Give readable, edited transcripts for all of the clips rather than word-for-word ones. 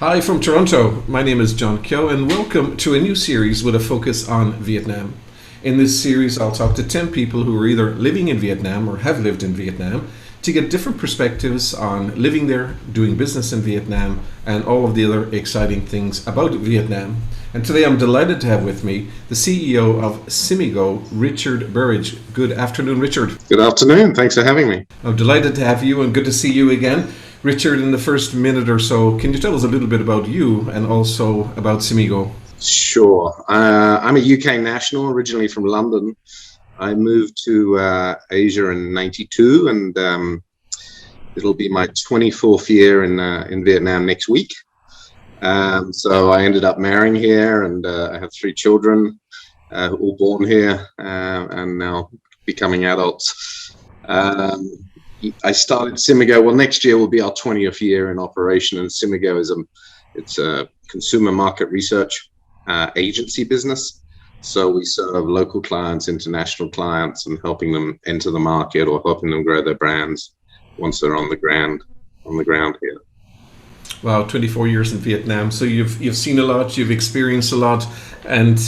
Hi from Toronto. My name is John Keogh, and welcome to a new series with a focus on Vietnam. In this series, I'll talk to 10 people who are either living in Vietnam or have lived in Vietnam to get different perspectives on living there, doing business in Vietnam, and all of the other exciting things about Vietnam. And today I'm delighted to have with me the CEO of Cimigo, Richard Burrage. Good afternoon, Richard. Good afternoon. Thanks for having me. I'm delighted to have you and good to see you again. Richard, in the first minute or so, can you tell us a little bit about you and also about Cimigo? Sure. I'm a UK national, originally from London. I moved to Asia in '92, and it'll be my 24th year in Vietnam next week. So I ended up marrying here, and I have 3 children, all born here, and now becoming adults. I started Cimigo. Well, next year will be our 20th year in operation, and Cimigo is a consumer market research agency business. So we serve local clients, international clients, and helping them enter the market or helping them grow their brands once they're on the ground here. Wow, 24 years in Vietnam. So you've seen a lot, you've experienced a lot, and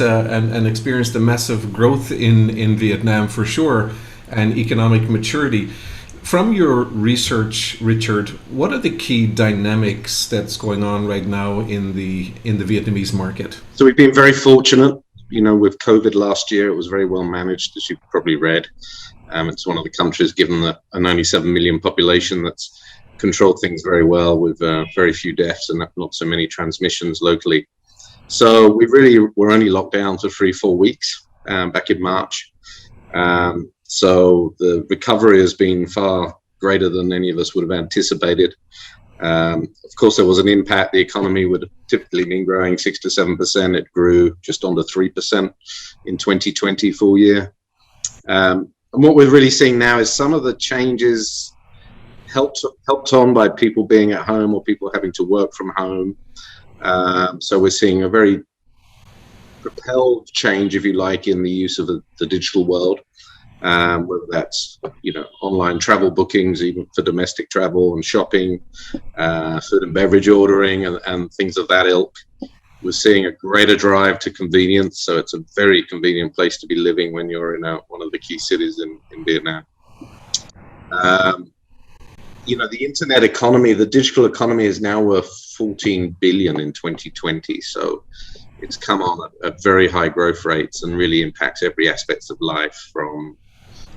experienced a massive growth in Vietnam for sure, and economic maturity. From your research, Richard, what are the key dynamics that's going on right now in the Vietnamese market? So we've been very fortunate. With COVID last year, it was very well managed, as you've probably read. It's one of the countries, given a 97 million population, that's controlled things very well with very few deaths and not so many transmissions locally. So we really were only locked down for 3-4 weeks back in March. So the recovery has been far greater than any of us would have anticipated. Of course, there was an impact. The economy would have typically been growing 6 to 7%. It grew just under 3% in 2020 full year. And what we're really seeing now is some of the changes helped on by people being at home or people having to work from home. So we're seeing a very propelled change, if you like, in the use of the digital world. Whether that's online travel bookings, even for domestic travel and shopping, food and beverage ordering, and things of that ilk. We're seeing a greater drive to convenience, so it's a very convenient place to be living when you're in one of the key cities in Vietnam. The internet economy, the digital economy, is now worth 14 billion in 2020. So it's come on at very high growth rates and really impacts every aspect of life, from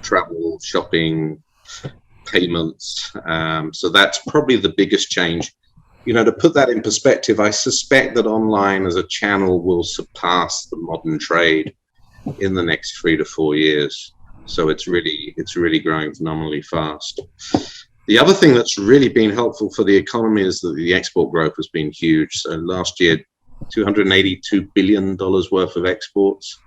travel, shopping, payments. So that's probably the biggest change. To put that in perspective, I suspect that online as a channel will surpass the modern trade in the next 3 to 4 years. So it's really growing phenomenally fast. The other thing that's really been helpful for the economy is that the export growth has been huge. So last year, $282 billion worth of exports.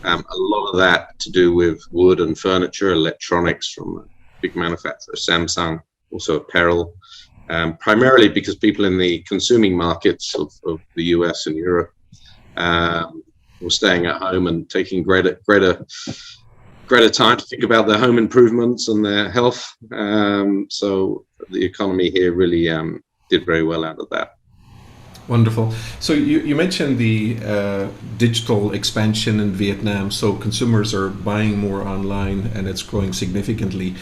A lot of that to do with wood and furniture, electronics from a big manufacturer, Samsung, also apparel, primarily because people in the consuming markets of the US and Europe were staying at home and taking greater time to think about their home improvements and their health. So the economy here really did very well out of that. Wonderful. So you mentioned the digital expansion in Vietnam. So consumers are buying more online and it's growing significantly.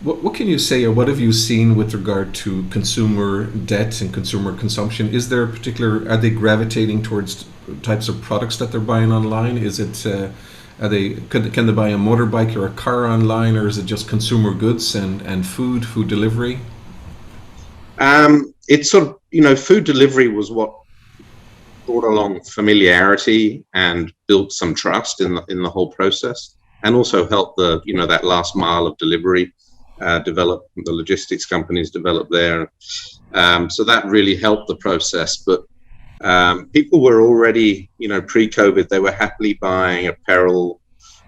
What can you say, or what have you seen with regard to consumer debt and consumer consumption? Is there are they gravitating towards types of products that they're buying online? Is it, can they buy a motorbike or a car online, or is it just consumer goods and food delivery? It's sort of, food delivery was what brought along familiarity and built some trust in the whole process, and also helped that last mile of delivery develop. The logistics companies developed there, so that really helped the process. But people were already, pre-COVID, they were happily buying apparel,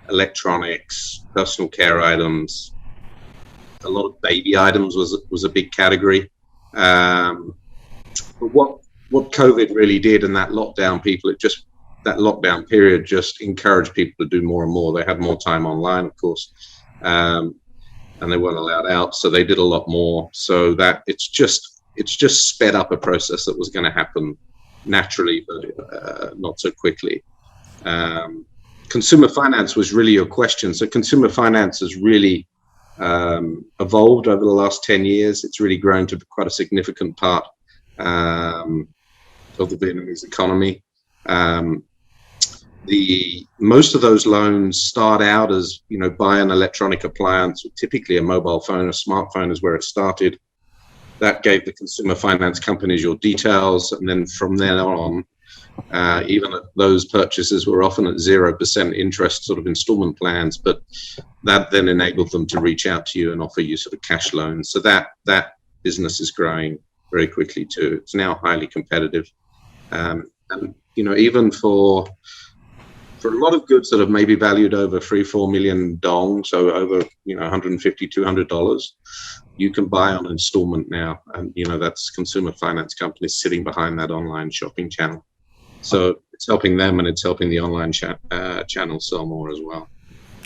electronics, personal care items. A lot of baby items was a big category. But what COVID really did in that lockdown, that lockdown period just encouraged people to do more and more. They had more time online, of course, and they weren't allowed out, so they did a lot more. So that it's just it's just sped up a process that was going to happen naturally, but not so quickly. Consumer finance was really your question. So consumer finance has really evolved over the last 10 years. It's really grown to quite a significant part of the Vietnamese economy. Most of those loans start out as, buy an electronic appliance, typically a mobile phone. A smartphone is where it started. That gave the consumer finance companies your details, and then from then on, even those purchases were often at 0% interest sort of installment plans, but that then enabled them to reach out to you and offer you sort of cash loans. So that business is growing very quickly too. It's now highly competitive, and even for a lot of goods that have maybe valued over 3-4 million dong, so over $150-200, you can buy on installment now, and that's consumer finance companies sitting behind that online shopping channel. So it's helping them, and it's helping the online channel sell more as well.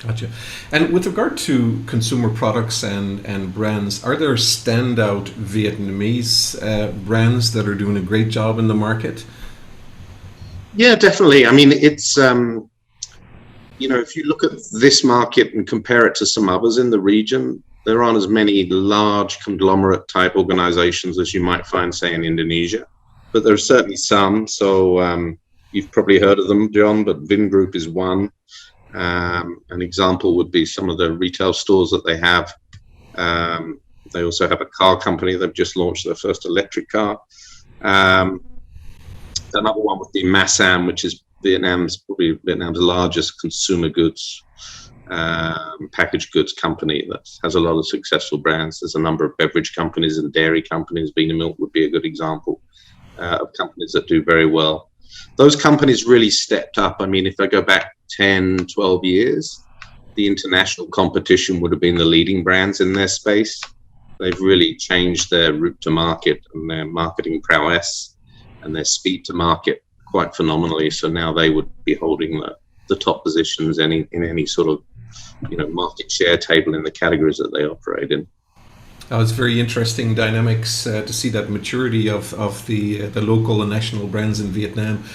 Gotcha. And with regard to consumer products and brands, are there standout Vietnamese brands that are doing a great job in the market? Yeah, definitely. I mean, it's, if you look at this market and compare it to some others in the region, there aren't as many large conglomerate type organizations as you might find, say, in Indonesia. But there are certainly some. So you've probably heard of them, John, but Vingroup is one. An example would be some of the retail stores that they have. They also have a car company. They've just launched their first electric car. Another one would be Massam, which is Vietnam's largest consumer goods, packaged goods company that has a lot of successful brands. There's a number of beverage companies and dairy companies. Vinamilk would be a good example of companies that do very well. Those companies really stepped up. I mean, if I go back 10, 12 years, the international competition would have been the leading brands in their space. They've really changed their route to market and their marketing prowess and their speed to market quite phenomenally. So now they would be holding the top positions in any sort of market share table in the categories that they operate in. It's very interesting dynamics to see that maturity of the local and national brands in Vietnam.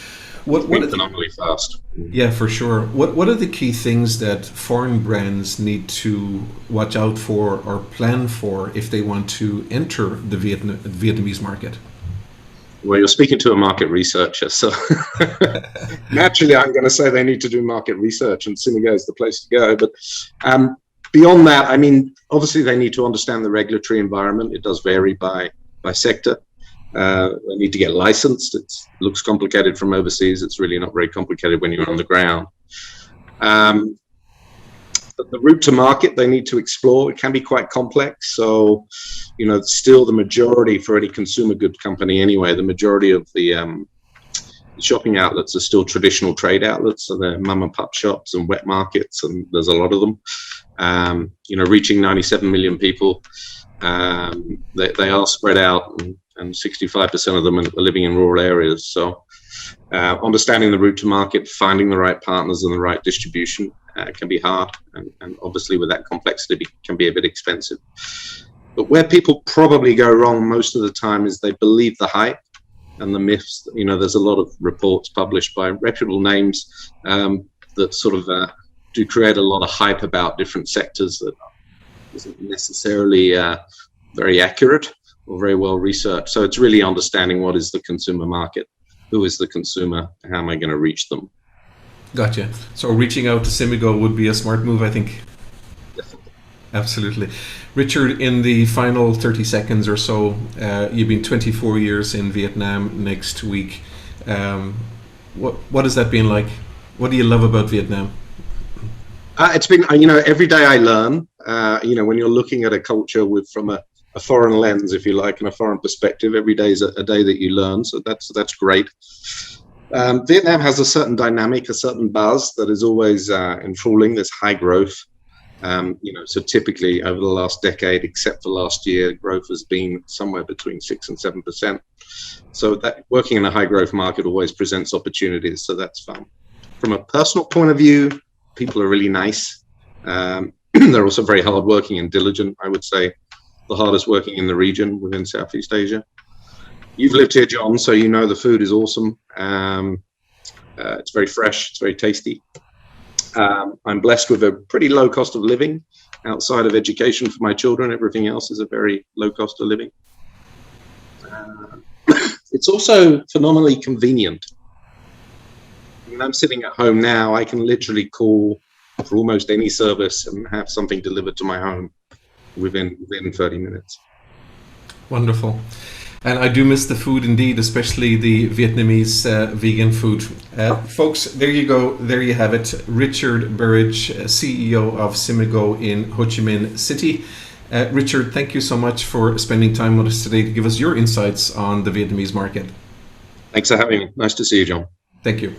What phenomenally fast. Yeah, for sure. What are the key things that foreign brands need to watch out for or plan for if they want to enter the Vietnamese market? Well, you're speaking to a market researcher, so naturally I'm going to say they need to do market research, and Cimigo is the place to go. But beyond that, I mean, obviously they need to understand the regulatory environment. It does vary by sector. They need to get licensed. It looks complicated from overseas. It's really not very complicated when you're on the ground. But the route to market they need to explore, it can be quite complex. So, still the majority for any consumer goods company anyway, the majority of the shopping outlets are still traditional trade outlets. So they're mum and pop shops and wet markets, and there's a lot of them. Reaching 97 million people, they are spread out, and 65% of them are living in rural areas. So understanding the route to market, finding the right partners and the right distribution can be hard, and obviously with that complexity it can be a bit expensive. But where people probably go wrong most of the time is they believe the hype and the myths. There's a lot of reports published by reputable names that sort of do create a lot of hype about different sectors that isn't necessarily very accurate or very well researched. So it's really understanding what is the consumer market, who is the consumer, how am I going to reach them. Gotcha. So reaching out to Cimigo would be a smart move, I think. Definitely. Absolutely. Richard, in the final 30 seconds or so, you've been 24 years in Vietnam next week. What has that been like? What do you love about Vietnam? It's been, every day I learn. When you're looking at a culture from a foreign lens, if you like, and a foreign perspective, every day is a day that you learn. So that's great. Vietnam has a certain dynamic, a certain buzz that is always enthralling. There's high growth. So typically over the last decade, except for last year, growth has been somewhere between 6 and 7%. So that working in a high growth market always presents opportunities. So that's fun. From a personal point of view, people are really nice. They're also very hardworking and diligent. I would say the hardest working in the region within Southeast Asia. You've lived here, John, so you know the food is awesome. It's very fresh, it's very tasty. I'm blessed with a pretty low cost of living outside of education for my children. Everything else is a very low cost of living. It's also phenomenally convenient. When I'm sitting at home now, I can literally call for almost any service and have something delivered to my home within 30 minutes. Wonderful. And I do miss the food indeed, especially the Vietnamese vegan food. Folks, there you go. There you have it. Richard Burrage, CEO of Cimigo in Ho Chi Minh City. Richard, thank you so much for spending time with us today to give us your insights on the Vietnamese market. Thanks for having me. Nice to see you, John. Thank you.